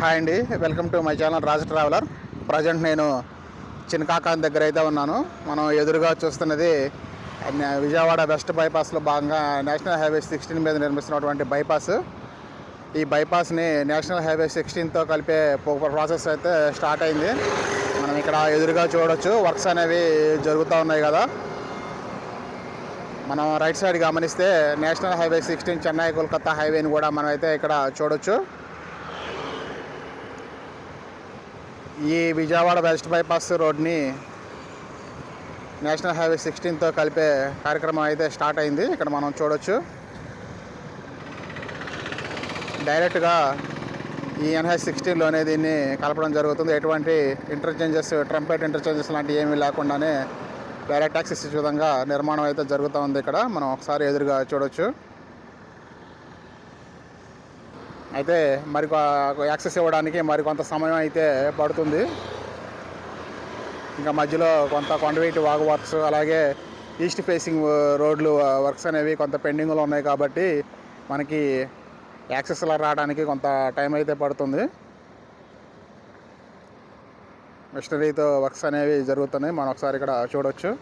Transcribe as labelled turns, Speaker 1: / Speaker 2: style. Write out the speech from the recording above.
Speaker 1: Hi అండి, welcome to my channel Raj traveller. Present నేను చినకాకాని దగ్గర అయితే ఉన్నాను. మనం ఎదురుగా చూస్తున్నది విజయవాడ వెస్ట్ బైపాస్లో భాగంగా నేషనల్ హైవే 16 మీద నిర్మిస్తున్నటువంటి బైపాస్. ఈ బైపాస్ని నేషనల్ హైవే 16తో కలిపే ప్రాసెస్ అయితే స్టార్ట్ అయింది. మనం ఇక్కడ ఎదురుగా చూడవచ్చు, వర్క్స్ అనేవి జరుగుతూ ఉన్నాయి కదా. మనం రైట్ సైడ్ గమనిస్తే నేషనల్ హైవే 16 చెన్నై కోల్కతా హైవేని కూడా మనం అయితే ఇక్కడ చూడవచ్చు. ఈ విజయవాడ వెస్ట్ బైపాస్ రోడ్ని నేషనల్ హైవే 16తో కలిపే కార్యక్రమం అయితే స్టార్ట్ అయింది. ఇక్కడ మనం చూడవచ్చు, డైరెక్ట్గా ఈ NH 16లోనే దీన్ని కలపడం జరుగుతుంది. ఎటువంటి ఇంటర్చేంజెస్, ట్రంపెట్ ఇంటర్చేంజెస్ లాంటివి ఏమీ లేకుండానే డైరెక్ట్ యాక్సెస్ విధంగా నిర్మాణం అయితే జరుగుతూ ఉంది. ఇక్కడ మనం ఒకసారి ఎదురుగా చూడవచ్చు. అయితే మరి యాక్సెస్ ఇవ్వడానికి మరికొంత సమయం అయితే పడుతుంది. ఇంకా మధ్యలో కొంత కొండవీటి వాగు వర్క్స్, అలాగే ఈస్ట్ ఫేసింగ్ రోడ్లు వర్క్స్ అనేవి కొంత పెండింగ్లో ఉన్నాయి కాబట్టి మనకి యాక్సెస్లో రావడానికి కొంత టైం అయితే పడుతుంది. మిషనరీతో వర్క్స్ అనేవి జరుగుతున్నాయి, మనం ఒకసారి ఇక్కడ చూడవచ్చు.